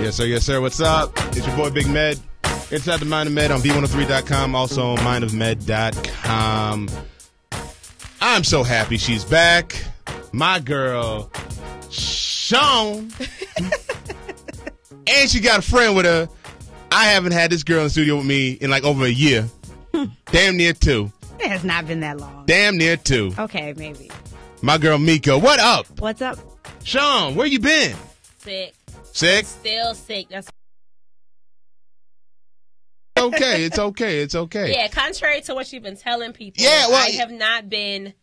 Yes, sir. What's up? It's your boy Big Med. Inside the Mind of Med on V103.com, also on mindofmed.com. I'm so happy she's back. My girl, Sean. And she got a friend with her. I haven't had this girl in the studio with me in like over a year. Damn near 2. It has not been that long. Damn near 2. Okay, maybe. My girl Miko, what up? What's up? Sean, where you been? Sick. Sick? Still sick. That's okay. It's okay. Yeah, contrary to what you've been telling people. Yeah, well, I have not been.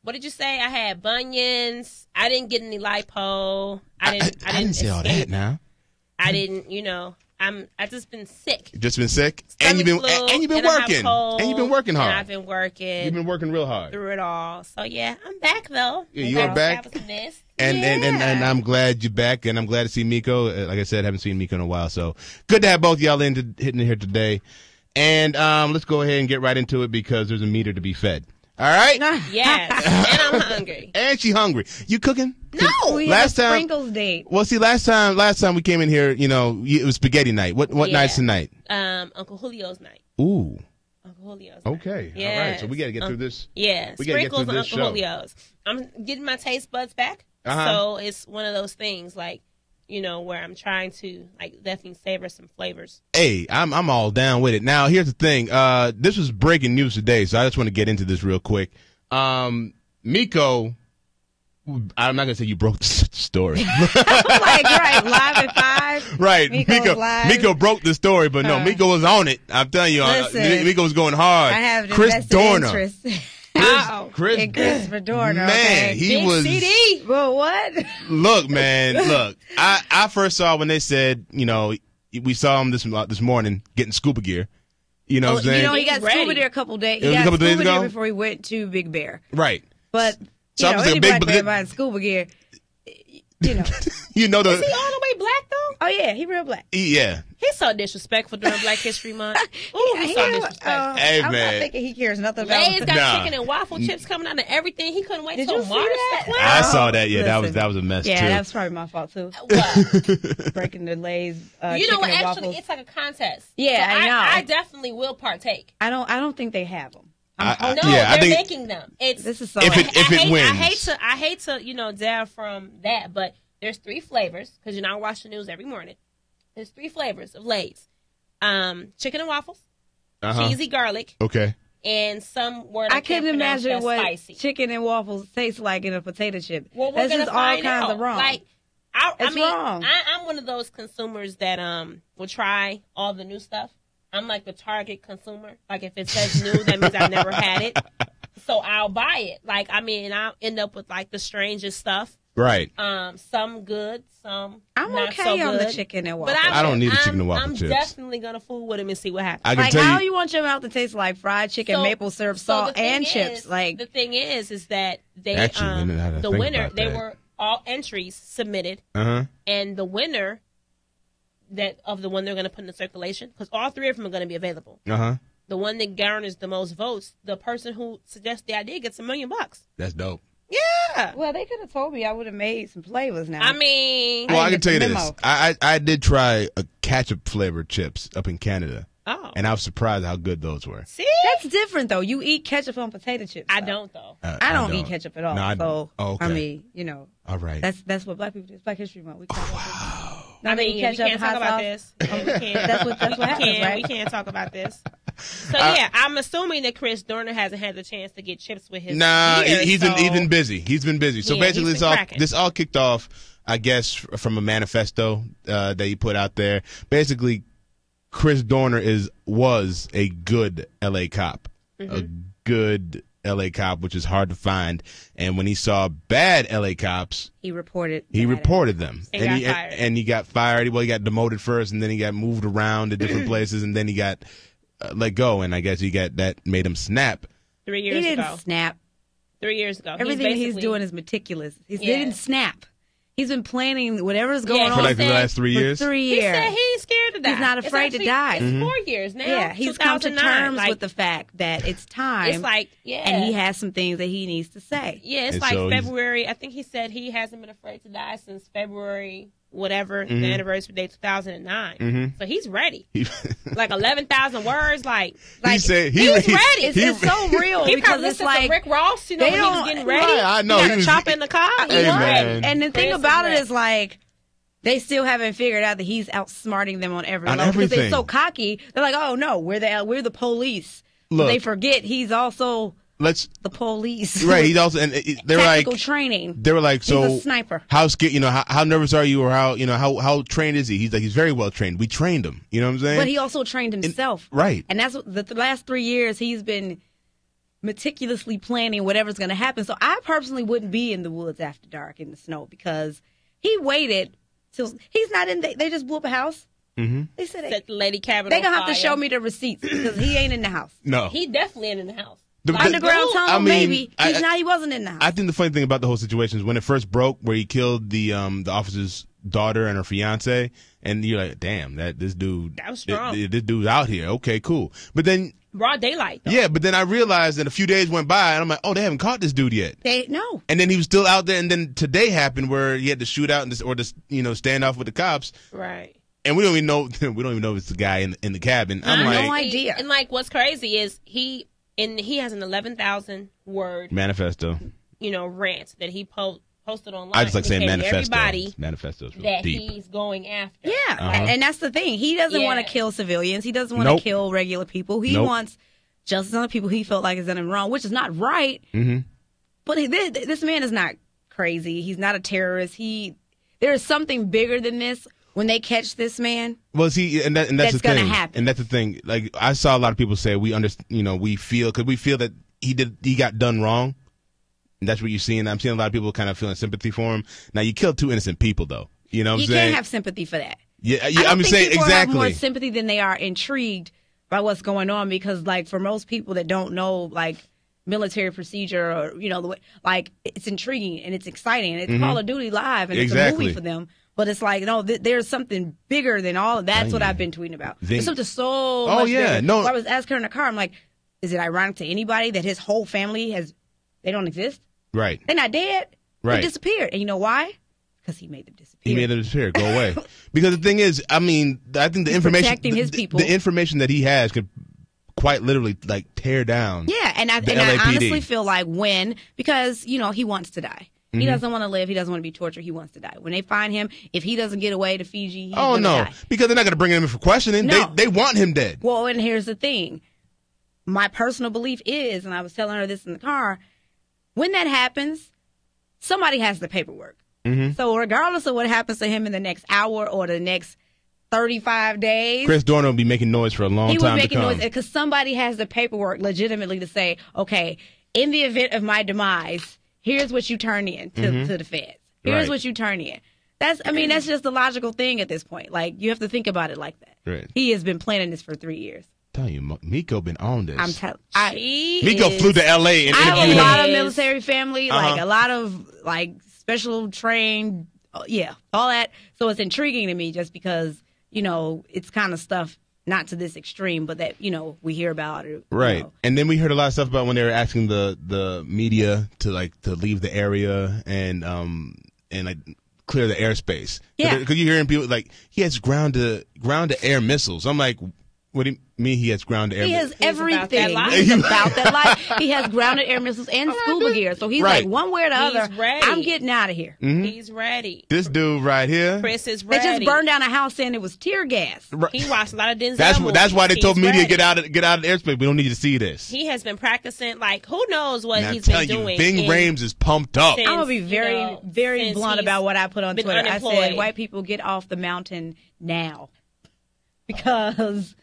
What did you say? I had bunions. I didn't get any lipo. I didn't say all that now. I didn't, I just been sick. Just been sick? And you've been working. And you've been working hard. And I've been working. You've been working real hard. Through it all. So yeah, I'm back though. Yeah, you are back. And I'm glad you're back, and I'm glad to see Miko. Like I said, I haven't seen Miko in a while, so good to have both of y'all hitting here today. And let's go ahead and get right into it because there's a meter to be fed. All right? Yes. And I'm hungry. And she hungry. You cooking? No. We had a sprinkles date. Well, see, last time we came in here, it was spaghetti night. What night's tonight? Uncle Julio's night. Ooh. Uncle Julio's. Okay. Yes. All right. So we got to get through this. Yeah. We got to get through Sprinkles this Uncle show. Julio's. I'm getting my taste buds back. So it's one of those things like, where I'm trying to like definitely savor some flavors. Hey, I'm all down with it. Now, here's the thing. This was breaking news today, so I just want to get into this real quick. Miko, I'm not gonna say you broke the story. right, live at 5. Right, Miko broke the story, but no, Miko was on it. I'm telling you, Miko was going hard. I have Chris Dorner. Christopher Dorner. Man, okay. he Big was. CD. Well, what? Look, man, look. I first saw when they said, we saw him this morning getting scuba gear. You know what I'm saying? He got scuba gear a couple days. He got scuba gear before he went to Big Bear. Right. But So any black man buying scuba gear, Is he all the way black though? Oh yeah, he real black. Yeah. He's so disrespectful during Black History Month. Ooh, he's so disrespectful. Hey, I'm man. not thinking he cares nothing about Lay's got chicken and waffle chips coming out of everything. He couldn't wait Did till you see March that? to clear. I saw that. Yeah, Listen. that was a mess too. Yeah, that's probably my fault too. What? Breaking the Lay's. You know chicken what? and Actually, waffles. it's like a contest. Yeah, so I know. I definitely will partake. I don't think they have them. No, I they're think making them. This is so. If it wins. I hate to delve from that, but there's 3 flavors because I watch the news every morning. There's 3 flavors of Lay's: chicken and waffles, cheesy garlic, okay, and some word I couldn't imagine what spicy. chicken and waffles taste like in a potato chip. Well, we're That's gonna just all find kinds out. of wrong. Like, It's wrong. I'm one of those consumers that will try all the new stuff. I'm like the Target consumer. Like if it says new, that means I've never had it. So I'll buy it. Like I'll end up with like the strangest stuff. right. Some good, some I'm not okay so good. on the chicken and waffles. But I don't need the chicken and waffle I'm chips. definitely gonna fool with him and see what happens. I can Like tell how you. you want your mouth to taste like fried chicken, So- maple syrup, so salt, the thing and is- chips. Like the thing is that they Actually, we didn't have to the think winner about they that. were all entries submitted, and the winner of the one they're going to put in circulation, because all 3 of them are going to be available. The one that garners the most votes, the person who suggests the idea gets $1 million. That's dope. Yeah. well, they could have told me I would have made some flavors now. I mean, Well, I can get tell you the this. memo. I did try a ketchup flavored chips up in Canada, and I was surprised how good those were. see, That's different though. You eat ketchup on potato chips. I though. don't though. I don't eat ketchup at all. No, so okay. I mean, All right. that's what black people do. It's Black History Month. We talk about this. I mean, we can't talk about this. We can't. That's what happens, right? We can't talk about this. So yeah, I'm assuming that Chris Dorner hasn't had the chance to get chips with his. Nah, beer, he's so- been busy. He's been busy. So Yeah, basically, he's been cracking. this all kicked off, I guess, from a manifesto that he put out there. Basically, Chris Dorner was a good LA cop, a good LA cop, which is hard to find. And when he saw bad LA cops, He reported them, And got fired. and he got fired. Well, he got demoted first, and then he got moved around to different places, and then he got let go. And I guess that made him snap. 3 He years didn't ago. snap. 3 years ago. Everything he's basically- doing is meticulous. He Yeah. didn't snap. He's been planning whatever's going Yeah, on For like the said- last 3 years. for 3 He years. said he ain't scared afraid to die. He's not afraid to die. It's 4 years now. Yeah, he's come to 2009. terms with the fact that it's time. It's like, yeah. And he has some things that he needs to say. Yeah, it's And like so February. I think he said he hasn't been afraid to die since February, whatever, the anniversary date, 2009. So he's ready. Like 11,000 words. Like he said he's ready. It's so real He because probably it's listened like to Rick Ross, you know, they when he was don't- getting ready. Right, I know. He He had a was- chop in the car. Hey, He's man. ready. And the thing Chris about is it is like they still haven't figured out that he's outsmarting them on every On level because they're everything. so cocky. They're like, oh no, we're the police. Look. They forget he's also Let's the police. right. He's also and they're like Tactical training. they were like, so He's a sniper. how scared, how nervous are you, or how trained is he? He's like, he's very well trained. We trained him. You know what I'm saying? But he also trained himself. right. And that's what the last 3 years he's been meticulously planning whatever's going to happen. So I personally wouldn't be in the woods after dark in the snow because he waited till he's not in. They just blew up a house. Mm-hmm. They said Set the lady cabin they on gonna have to fire. show me the receipts because he ain't in the house. No. He definitely ain't in the house. The- Like, Underground dude, tunnel, I mean, maybe. I- He wasn't in the house. I think the funny thing about the whole situation is when it first broke, where he killed the officer's daughter and her fiance, and you're like, damn, this dude, That was strong. This dude's out here. Okay, cool. But then, Broad daylight, though. yeah, but then I realized that a few days went by, and I'm like, oh, they haven't caught this dude yet. No. And then he was still out there, and then today happened where he had to shoot out or just stand off with the cops, Right. and we don't even know if it's the guy in the cabin. I'm I like, no idea. And like, what's crazy is he has an 11,000 word, manifesto. rant that he posted online. I just like saying indicating manifesto. Everybody Manifesto is real that deep. he's going after. Yeah, Uh-huh. and that's the thing. He doesn't Yeah. want to kill civilians. He doesn't want Nope. to kill regular people. He Nope. wants justice on the people he felt like is done him wrong, which is not right. Mm-hmm. But this man is not crazy. He's not a terrorist. There is something bigger than this. When they catch this man, Well, see, and that's That's the thing. gonna happen. And that's the thing. Like I saw a lot of people say we feel that he got done wrong. And that's what you're seeing. I'm seeing a lot of people kind of feeling sympathy for him. Now you killed 2 innocent people, though. You know what I'm you saying? can't have sympathy for that. Yeah, I don't I'm think saying people have more exactly. sympathy than they are intrigued by what's going on because, like, for most people that don't know, like, military procedure or the way, like, it's intriguing and it's exciting and it's Call of Duty Live and it's a Exactly. movie for them. But it's like, no, there's something bigger than all of that. That's what I've been tweeting about. There's something so much yeah, bigger. no. So I was asking her in the car, I'm like, is it ironic to anybody that his whole family they don't exist? Right. They're not dead. Right. They disappeared. And you know why? Because he made them disappear. He made them disappear. Go away. Because the thing is, I mean, I think the information, protecting his people. the information that he has could quite literally like tear down. Yeah, and I LAPD. honestly feel like because he wants to die. He doesn't want to live. He doesn't want to be tortured. He wants to die. When they find him, if he doesn't get away to Fiji, he's Oh gonna no, die. because they're not going to bring him in for questioning. No. They want him dead. Well, and here's the thing. My personal belief is, and I was telling her this in the car, when that happens, somebody has the paperwork. So regardless of what happens to him in the next hour or the next 35 days, Chris Dorner will be making noise for a long he was time to making come. noise because somebody has the paperwork legitimately to say, okay, in the event of my demise, here's what you turn in to the feds. Here's Right. what you turn in. That's just the logical thing at this point. Like, you have to think about it like that. Right. He has been planning this for 3 years. Telling you, Miko been on this. I'm telling. Miko flew to L.A. and I have a interviewed lot him. of military family, like a lot of like special trained, all that. So it's intriguing to me just because it's kind of stuff not to this extreme, but that we hear about it. Right. And then we heard a lot of stuff about when they were asking the media to leave the area and like clear the airspace. Yeah. Because you're hearing people like he has ground to air missiles. I'm like, what do you mean he has ground to air He missiles? has everything. life. He's about that life. He has grounded air missiles and scuba gear. So he's Right. like, one way or the He's other, ready. I'm getting out of here. He's ready. This dude right here. Chris is They ready. just burned down a house saying it was tear gas. He watched a lot of Denzel That's why they movies. told He's media ready. get out of the airspace. We don't need to see this. He has been practicing. Like, who knows what And I'm he's been telling you, doing. Ving in- Rhames is pumped up. since, I'm going to be very, very since blunt he's about what I put on been Twitter. I unemployed. said, white people get off the mountain now. Because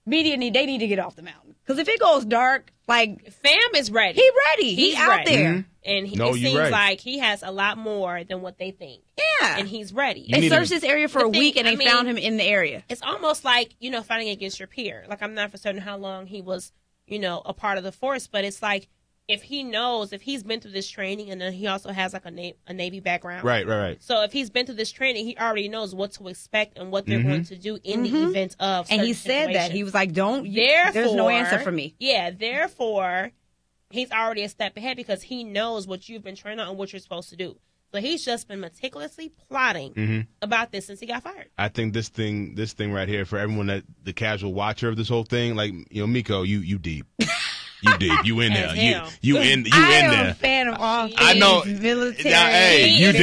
they need to get off the mountain. Because if it goes dark, like, Fam is ready. he ready. He's He out ready. there. And No, it you're seems right. like he has a lot more than what they think. Yeah. And he's ready. They need searched to- this area for The a thing- week and I they found him in the area. It's almost like, fighting against your peer. Like, I'm not for certain how long he was, a part of the force, but it's like if he's been through this training, and then he also has like a Navy background. Right. So if he's been through this training, he already knows what to expect and what they're going to do in the event of. And he said that. He was like, there's no answer for me. Yeah, therefore, he's already a step ahead because he knows what you've been trained on and what you're supposed to do. So he's just been meticulously plotting about this since he got fired. I think this thing right here, for everyone that the casual watcher of this whole thing, like, Miko, you deep. You deep. You in there. You in there. I am a fan of all things I know. military. Hey, you deep.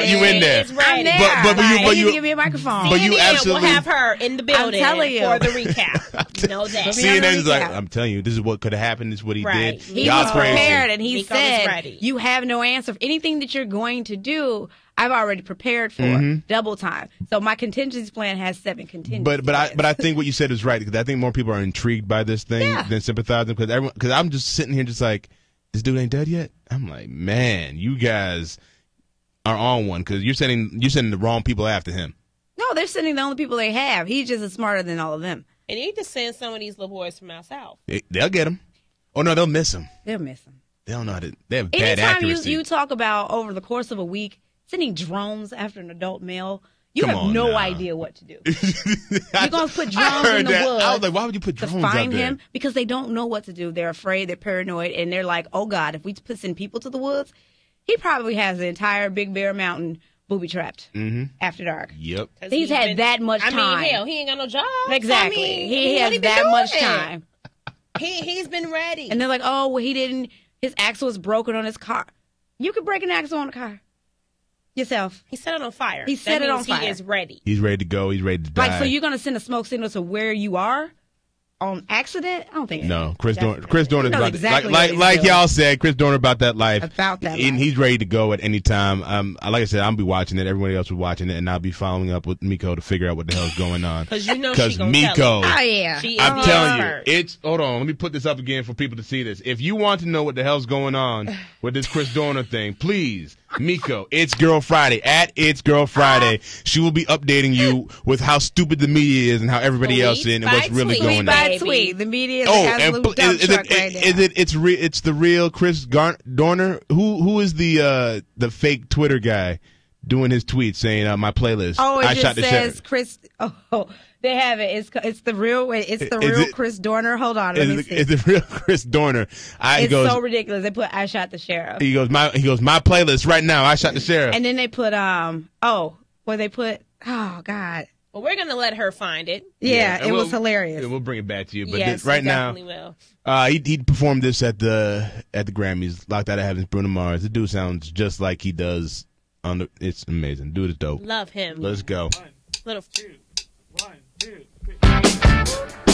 You in there. I'm there. But you give me a microphone. But you absolutely will have her in the building I'm telling you. for the recap. You know that. CNN's like, I'm telling you, this is what could have happened. This is what he did. He was prepared, and he Miko said, you have no answer for anything that you're going to do. I've already prepared for double time. So my contingency plan has 7 contingencies. But I think what you said is right, because I think more people are intrigued by this thing than sympathizing, because I'm just sitting here just like, this dude ain't dead yet. I'm like, man, you guys are on one, because you're sending the wrong people after him. No, they're sending the only people they have. He's just as smarter than all of them. And you need to send some of these little boys from out south. They'll get him. Oh no, they'll miss him. They'll miss him. They don't know how to. They have bad Anytime accuracy. you talk about over the course of a week sending drones after an adult male, you Come have on no now. idea what to do. You're going to put drones in the woods. I was like, why would you put drones to find out there? him? Because they don't know what to do. They're afraid. They're paranoid. And they're like, oh, God, if we send people to the woods, he probably has the entire Big Bear Mountain booby-trapped after dark. Yep. He's had that much time. I mean, hell, he ain't got no job. Exactly. I mean, he has that much time. He's been ready. And they're like, oh, well, his axle was broken on his car. You could break an axle on a car yourself. He set it on fire. He set it on fire. He is ready. He's ready to go. He's ready to die. Like, so you're going to send a smoke signal to where you are on accident? I don't think no. Chris Dorner's about exactly like y'all said. Chris Dorner about that life. And he's ready to go at any time. Like I said, I'll be watching it. Everybody else will be watching it, and I'll be following up with Miko to figure out what the hell's going on. Because you know she's gonna Miko, tell oh yeah, I'm telling you, it's. Hold on, let me put this up again for people to see this. If you want to know what the hell's going on with this Chris Dorner thing, please. Miko, It's Girl Friday at It's Girl Friday. She will be updating you with how stupid the media is and how everybody else is and what's really going on. Tweet. The media is an absolute dump truck right now. It's the real Chris Dorner. Who is the fake Twitter guy doing his tweets saying my playlist? Oh, it I just shot the says sheriff. Chris. Oh, they have it. It's the real. Chris Dorner. Hold on, let me see. It's the real Chris Dorner. It's so ridiculous. They put I shot the sheriff. He goes my playlist right now. I shot the sheriff. And then they put oh God. Well, we're gonna let her find it. Yeah, it was hilarious. We'll bring it back to you. But yes, right now, will. he performed this at the Grammys. Locked Out of Heaven's Bruno Mars. The dude sounds just like he does on the. It's amazing. Dude is dope. Love him. Let's go. 1, 2, 1, 2, 3.